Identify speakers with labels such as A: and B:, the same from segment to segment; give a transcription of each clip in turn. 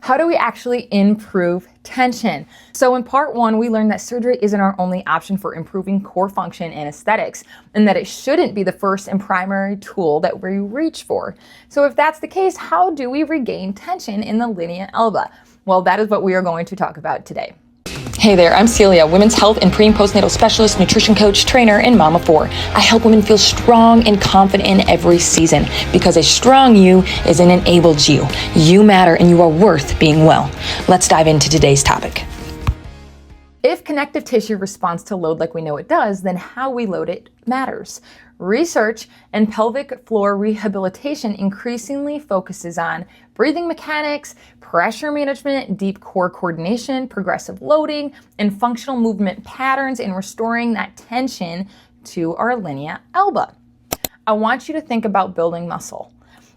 A: how do we actually improve tension? So in part one, we learned that surgery isn't our only option for improving core function and aesthetics, and that it shouldn't be the first and primary tool that we reach for. So if that's the case, how do we regain tension in the linea alba? Well, that is what we are going to talk about today.
B: Hey there, I'm Celia, women's health and pre- and postnatal specialist, nutrition coach, trainer, and mom of 4. I help women feel strong and confident in every season, because a strong you is an enabled you. You matter and you are worth being well. Let's dive into today's topic.
A: If connective tissue responds to load like we know it does, then how we load it matters. Research and pelvic floor rehabilitation increasingly focuses on breathing mechanics, pressure management, deep core coordination, progressive loading, and functional movement patterns in restoring that tension to our linea alba. I want you to think about building muscle.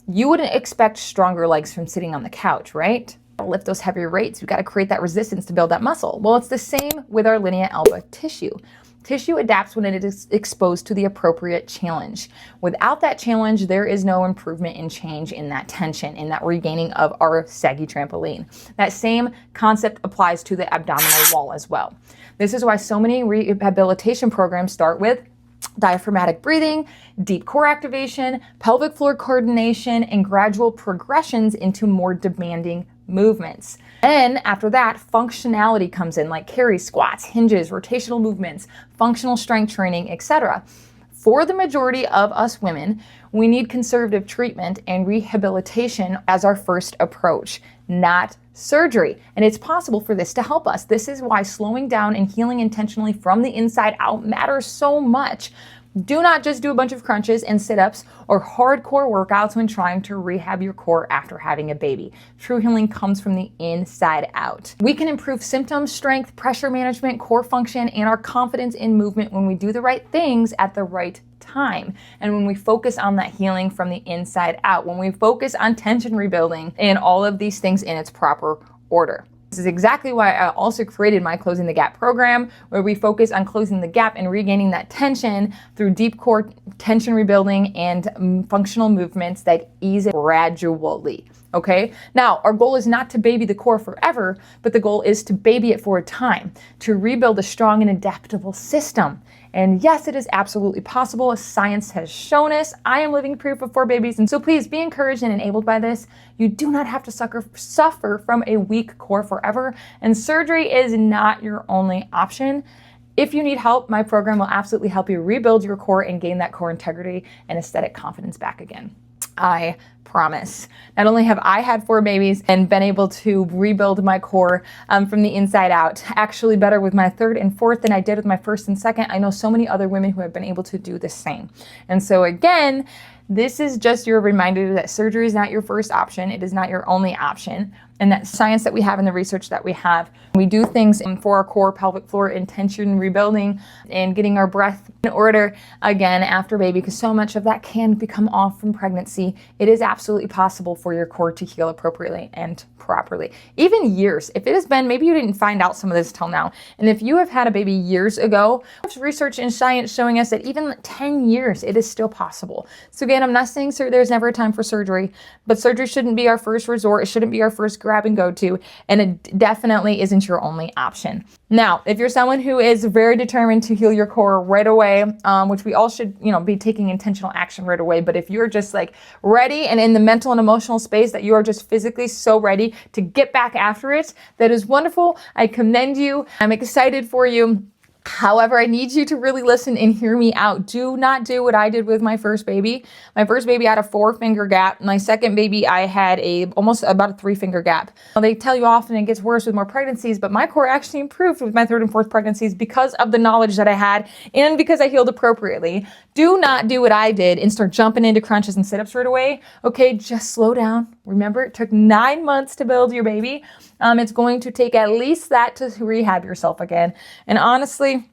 A: You wouldn't expect stronger legs from sitting on the couch, right? Lift those heavier weights, we've got to create that resistance to build that muscle. Well, it's the same with our linea alba tissue. Tissue adapts when it is exposed to the appropriate challenge. Without that challenge, there is no improvement in change in that tension, in that regaining of our saggy trampoline. That same concept applies to the abdominal wall as well. This is why so many rehabilitation programs start with diaphragmatic breathing, deep core activation, pelvic floor coordination, and gradual progressions into more demanding movements. And after that, functionality comes in, like carries, squats, hinges, rotational movements, functional strength training, etc. For the majority of us women, we need conservative treatment and rehabilitation as our first approach, not surgery. And it's possible for this to help us. This is why slowing down and healing intentionally from the inside out matters so much. Do not just do a bunch of crunches and sit-ups or hardcore workouts when trying to rehab your core after having a baby. True healing comes from the inside out. We can improve symptoms, strength, pressure management, core function, and our confidence in movement when we do the right things at the right time. And when we focus on that healing from the inside out, when we focus on tension rebuilding and all of these things in its proper order. This is exactly why I also created my Closing the Gap program, where we focus on closing the gap and regaining that tension through deep core tension rebuilding and functional movements that ease it gradually. Okay? Now, our goal is not to baby the core forever, but the goal is to baby it for a time, to rebuild a strong and adaptable system. And yes, it is absolutely possible. Science has shown us. I am living proof of 4 babies. And so please be encouraged and enabled by this. You do not have to suffer from a weak core forever. And surgery is not your only option. If you need help, my program will absolutely help you rebuild your core and gain that core integrity and aesthetic confidence back again. I promise. Not only have I had 4 babies and been able to rebuild my core from the inside out, actually better with my 3rd and 4th than I did with my 1st and 2nd. I know so many other women who have been able to do the same. And so again, this is just your reminder that surgery is not your first option. It is not your only option. And that science that we have and the research that we have, we do things for our core, pelvic floor, and tension rebuilding and getting our breath in order again after baby, because so much of that can become off from pregnancy. It is absolutely possible for your core to heal appropriately and properly. Even years, if it has been, maybe you didn't find out some of this till now. And if you have had a baby years ago, there's research and science showing us that even 10 years, it is still possible. So again, I'm not saying there's never a time for surgery, but surgery shouldn't be our first resort. It shouldn't be our first grab and go to, and it definitely isn't your only option. Now, if you're someone who is very determined to heal your core right away, which we all should, be taking intentional action right away. But if you're just like ready and in the mental and emotional space that you are just physically so ready to get back after it, that is wonderful. I commend you. I'm excited for you. However, I need you to really listen and hear me out. Do not do what I did with my first baby. My first baby had a 4-finger gap. My second baby, I had almost about a 3-finger gap. They tell you often it gets worse with more pregnancies, but my core actually improved with my 3rd and 4th pregnancies because of the knowledge that I had and because I healed appropriately. Do not do what I did and start jumping into crunches and sit-ups right away. Okay, just slow down. Remember, it took 9 months to build your baby. It's going to take at least that to rehab yourself again. And honestly,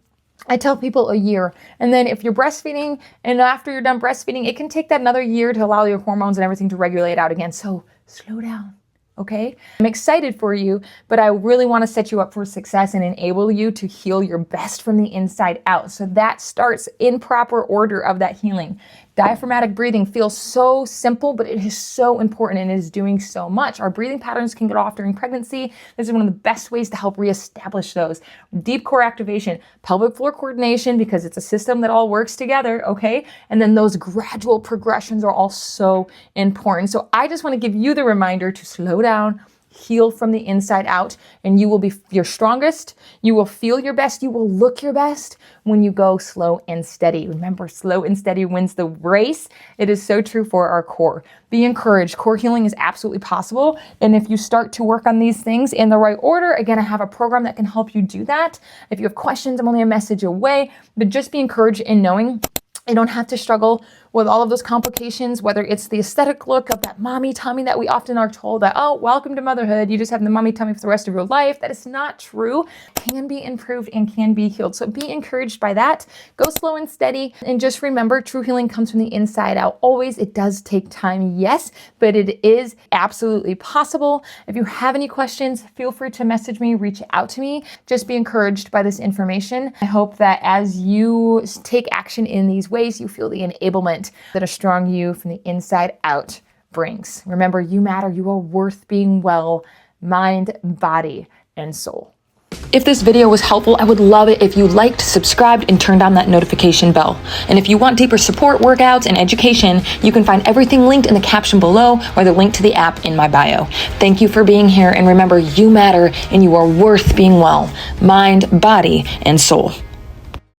A: I tell people a year. And then if you're breastfeeding and after you're done breastfeeding, it can take that another year to allow your hormones and everything to regulate out again. So slow down. Okay? I'm excited for you, but I really want to set you up for success and enable you to heal your best from the inside out. So that starts in proper order of that healing. Diaphragmatic breathing feels so simple, but it is so important and is doing so much. Our breathing patterns can get off during pregnancy. This is one of the best ways to help reestablish those. Deep core activation, pelvic floor coordination, because it's a system that all works together, okay? And then those gradual progressions are all so important. So I just want to give you the reminder to slow down, heal from the inside out, and you will be your strongest. You will feel your best. You will look your best when you go slow and steady. Remember, slow and steady wins the race. It is so true for our core. Be encouraged. Core healing is absolutely possible. And if you start to work on these things in the right order, again, I have a program that can help you do that. If you have questions, I'm only a message away, but just be encouraged in knowing you don't have to struggle with all of those complications, whether it's the aesthetic look of that mommy tummy that we often are told that, oh, welcome to motherhood, you just have the mommy tummy for the rest of your life. That is not true. Can be improved and can be healed. So be encouraged by that. Go slow and steady. And just remember, true healing comes from the inside out. Always, it does take time, yes, but it is absolutely possible. If you have any questions, feel free to message me, reach out to me. Just be encouraged by this information. I hope that as you take action in these ways, you feel the enablement that a strong you from the inside out brings. Remember, you matter. You are worth being well, mind, body, and soul.
B: If this video was helpful, I would love it if you liked, subscribed, and turned on that notification bell. And if you want deeper support, workouts, and education, you can find everything linked in the caption below or the link to the app in my bio. Thank you for being here, and remember, you matter and you are worth being well, mind, body, and soul.